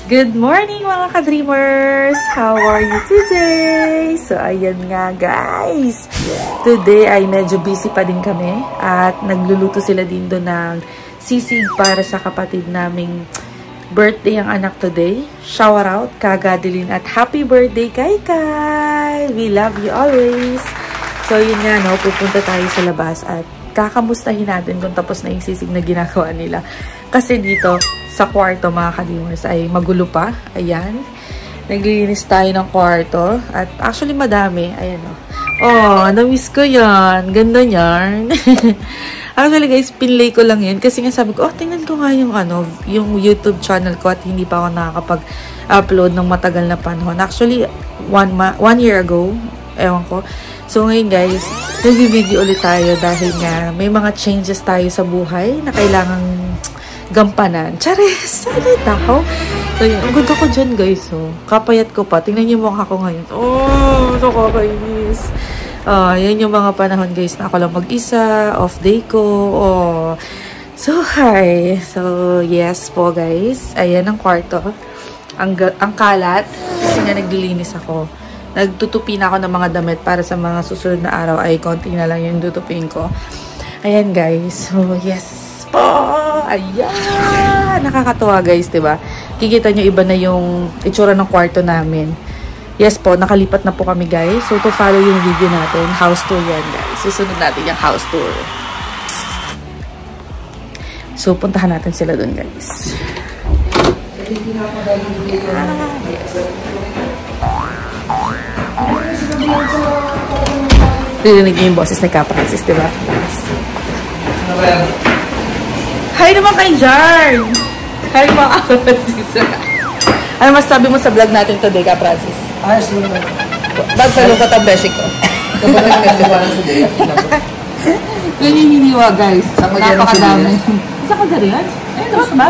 Good morning mga ka-dreamers! How are you today? So ayan nga guys, today ay medyo busy pa din kami at nagluluto sila din doon ng sisig para sa kapatid naming birthday ang anak today. Shout out Kagadelin at happy birthday kay Kai! We love you always! So yun nga no, pupunta tayo sa labas at kakamustahin natin kung tapos na yung sisig na ginagawa nila. Kasi dito sa kwarto mga ka-dreamers ay magulo pa. Ayan. Naglilinis tayo ng kwarto. At actually madami. Ayan o. Oh, na-miss ko yan. Ganda yan. Actually guys, pinlay ko lang yun. Kasi nga sabi ko, tingnan ko nga yung YouTube channel ko at hindi pa ako nakakapag-upload ng matagal na panahon. Actually, one year ago. Ewan ko. So ngayon guys, nag-video ulit tayo dahil nga may mga changes tayo sa buhay na kailangang gampanan. Charis! Ano tao? So yun, ang ganda ko dyan guys. Oh. Kapayat ko pa. Tingnan niyo mukha ko ngayon. Oh, so kakainis. Yan yung mga panahon guys na ako lang mag-isa. Off day ko. Oh. So hi. So yes po guys. Ayan ang kwarto. Ang kalat. Kasi nga naglilinis ako. Nagtutupi na ako ng mga damit para sa mga susunod na araw ay konti na lang yung tutupin ko. Ayan guys. So yes po. Ayan. Nakakatuwa guys, diba? Kikita nyo iba na yung itsura ng kwarto namin. Yes po, nakalipat na po kami guys. So to follow yung video natin, house tour yan guys. Susunod natin yung house tour. So puntahan natin sila dun guys. Yes. Ririnig niyo yung boses ni Ka Francis, diba? Hi naman kay Jar! Hi mga Ka Francis. Ano masasabi mo sa vlog natin today, Ka Francis? Ayos naman. Bagsalong ka tabeshi ko. Yan yung hiniwa guys. Napakadami. Isang kaldero yan? Ayun, diba ba?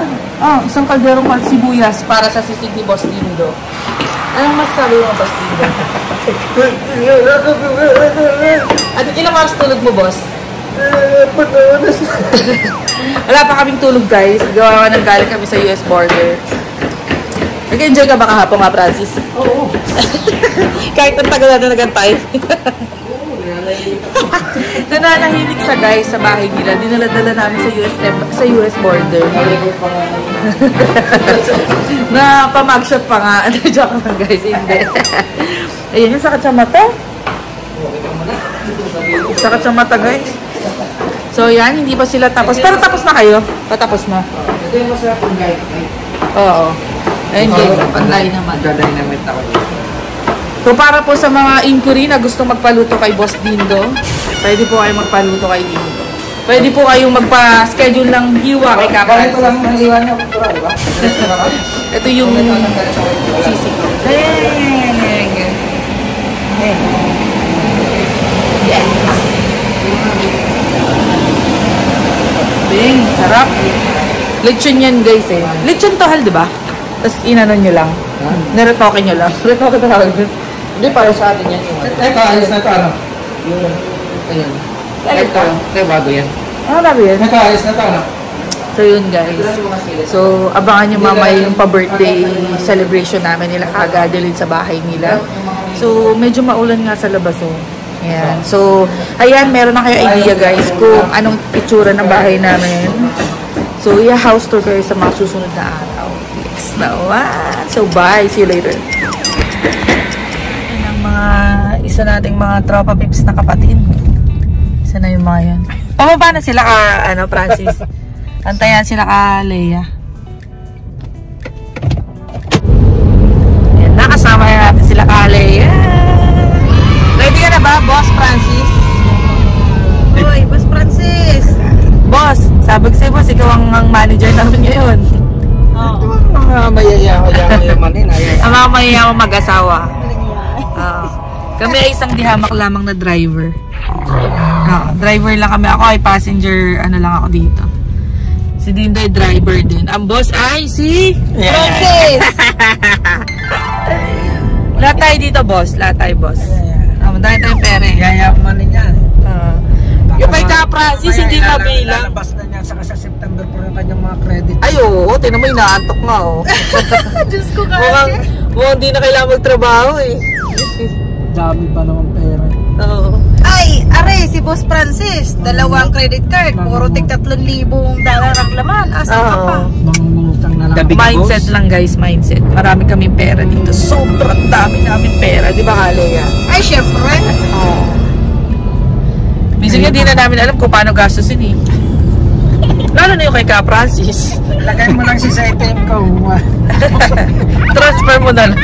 Isang kalderong sibuyas para sa sisig ni Boss Dindo. Anong masasabi mo, Boss Dindo? At ilang oras tulog mo, boss? Wala pa kaming tulog, guys. Gawa ka ng galing kami sa US border. Nag-enjoy ka ba kahapon nga, Francis? Oo. Kahit ang tagal natin nagantay. Nananahimik siya, guys, sa bahay nila. Dinala-dala namin sa US border. Na pamagshot pa nga. Ano, joke lang, guys. Hindi. Ayan yung sakit sa mata. Sakit sa mata guys. So yan, hindi pa sila tapos. Pero tapos na kayo. Patapos na. Ito yung masarap yung guide. Oo. Ayun guys, pag-dynamite. Pag-dynamite ako. So para po sa mga inquiry na gusto magpaluto kay Boss Dindo, pwede po kayo magpaluto kay Dindo. Pwede po kayong magpa-schedule ng hiwa kay Ka Francis. Ito lang ang hiwa niya. Diba? Ito yung sisig. Yes. Bing, sarap. Lechon yan guys eh. Lechon tohal, diba? Tapos inanon nyo lang. Niretoke nyo lang. Retoke tawag. Hindi, para sa atin yan. Ito, ayos na ito ano? Yung, ayun. Ito, bago yan. Bago yan? Ito, ayos na ito ano? So yun guys. So abangan nyo mamaya yung pa-birthday celebration namin nila Kagadelin sa bahay nila. So medyo maulan nga sa labas oh. Ayan. So ayan, meron na kayo idea guys kung anong itsura ng bahay namin. So house tour kayo sa mga susunod na araw. Yes naman. So bye. See you later. Ayan ang mga isa nating mga tropa pips na kapatid. Isa na yung mga yan. Pababa na sila Francis. Antayan sila ka Leia. Ayan, nakasama na natin sila ka Leia. Ready ka na ba, Boss Francis? Hoy, Boss Francis! Boss, sabi ko sa'yo, boss, ikaw ang manager namin ngayon. Ito ang mga mayayaman. Ang mga mayayaman mag-asawa. Kami ay isang dihamak lamang na driver. Driver lang kami. Ako ay passenger, ano lang ako dito. Si Dindo ay driver din. Ang boss ay si Francis! Lahat tayo dito, boss. Lahat tayo, boss. Dahil tayong pere. Yayaman niya. Yung kay Ka Francis, hindi mabilang. Lalabas na niya sa September 4 kanyang mga credit. Ay, oo. Tinan mo, inaantok nga, oh. Diyos ko Mukhang di na kailangan magtrabaho, eh. Dami pa naman pera. Oo. Ay, are, si Boss Francis, dalawang credit card, puro tig 3,000 dollar ang laman. Asan ka pa? Mangungutang na lang. Mindset lang, guys. Mindset. Marami kaming pera dito. Sobrang dami namin pera. Di ba, Kalea? Ay, syempre. Oo. Minsan nga, di na namin alam kung paano gastusin, eh. Lalo na yung kay Ka Francis. Lagay mo lang sa ATM ko. Transfer mo na lang.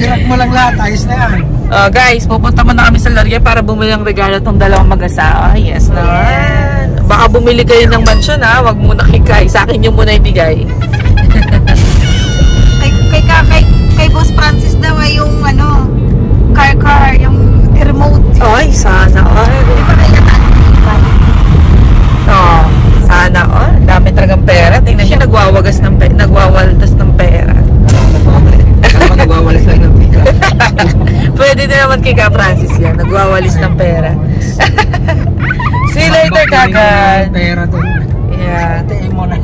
Tirak mo lang lahat. Ayos na yan. Guys, pupunta muna kami sa Laria para bumili ng regalo tong dalawang mag-asawa. Yes naman. Baka bumili kayo ng mansion, ha? Wag muna kay Kai. Sa akin yung muna ibigay. kay Boss Francis daw ay yung ano, car, yung remote. Ay, sana all. Di ba kaya Oh, sana all. Dami talagang pera. Tingnan siya, nagwawaldas ng pera. Ako nagwawalis lang ng pera. Pwede din naman kay Ka Francis yan. Nagwawalis ng pera. See you later, kagad. Pera to. Yeah. ATM mo na.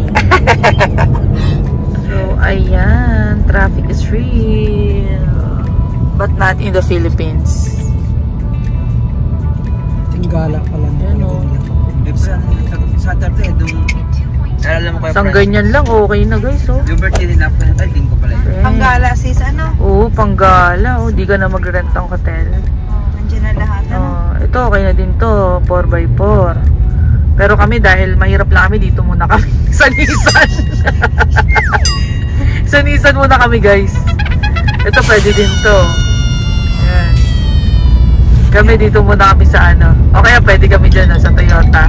So, ayan. Traffic is real. But not in the Philippines. Tinggala pa lang. Yan, oh. Saturday, nung naalala mo kayo. Isang ganyan lang, okay na, guys, oh. Yung birthday din na ay, din ko pala yun. Panggala sis, ano? Oo, panggala, oh. Di ka na mag-rent ng hotel. Nandiyan na lahat, ano? Ito, okay na din to. 4x4. Pero kami, dahil mahirap lang kami, dito muna kami. Sa Nissan. Sa Nissan muna kami, guys. Ito, pwede din to. Ayan. Kami dito muna kami sa ano. O kaya pwede kami dyan, sa Toyota.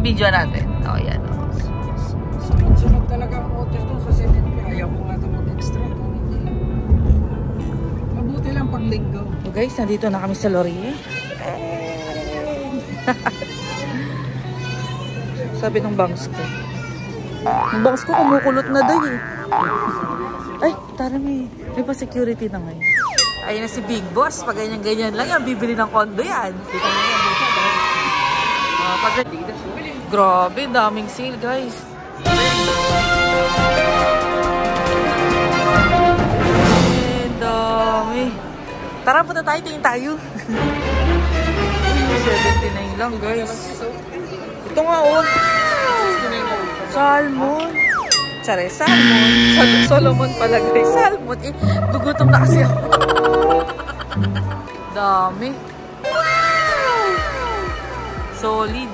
Video natin. O, yan. Sunod talaga ang otis doon sa CNP. Ayaw ko nga ito mag-extra. Mabuti lang pag linggo. So guys, nandito na kami sa Laurier. Sabi ng bangs ko. Yung bangs ko kumukulot na daw, eh. Ay, tara may pa-security na ngayon. Ayun na si Big Boss. Pag ganyan-ganyan lang yan, bibili ng condo yan. Grabe, daming sale, guys. Dami. Tara, punta tayo. Tingin tayo. 79 lang, guys. Ito nga, oh. Salmon. Tsare, salmon. Solomon pala, guys. Salmon. Eh, gugutom na kasi ako. Dami. Solid.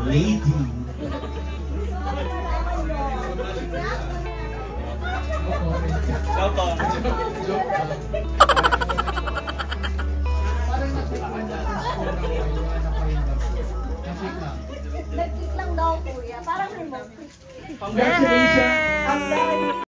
lady. Nag-click lang daw, kuya. Parang remote. Congratulations!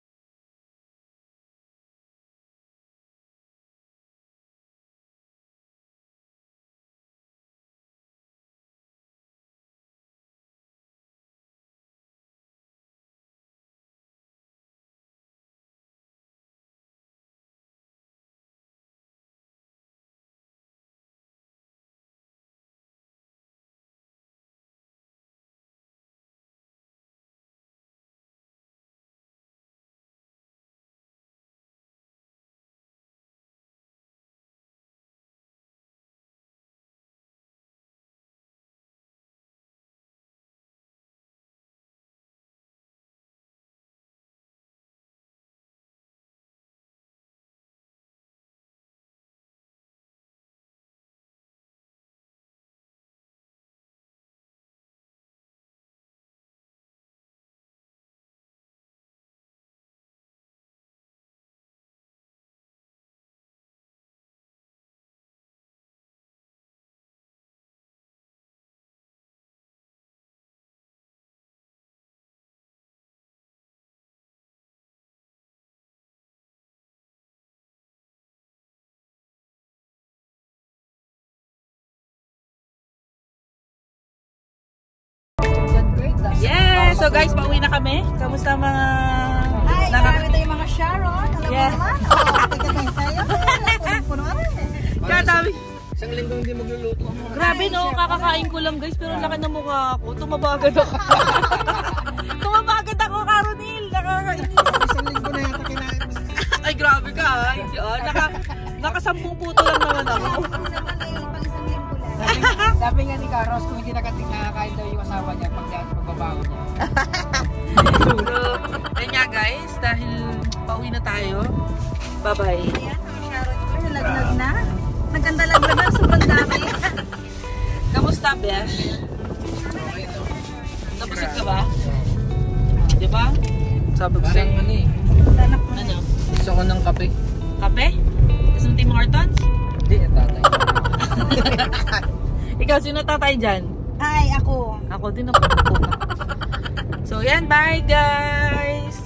Yes! So guys, pauwi na kami. Kamusta mga... Hi, marami tayong mga Sharon. Alam mo naman. Tignan tayo. Puno Kadami. Isang linggo hindi magluluto. Grabe no, kakakain ko lang guys, pero laki ng mukha ako. Tumabagad ako. Tumabagad ako, Caronil. Nakakainis. Isang linggo na yata kinain. Ay, grabe ka ha. Hindi, nakasampung puto lang naman ako. Sabi nga ni Carlos, kung hindi nakakain daw yung asawa niya, pagbabago niya. So, ayun nga guys, dahil pauwi na tayo. Bye-bye. Ayan, mga Sharon. Nalaglag na. Nagkandalaglag na. Sobrang dami. Kamusta, Besh? Nabusit ka ba? Di ba? Sabi ko Parang ano eh. Tanak mo. Ano? Gusto ko ng kape. Kape? Gusto mo Tim Hortons? Hindi, tatay. Ikaw, sino tatay dyan? Ay, ako. Ako din ako. So, yan. Bye, guys!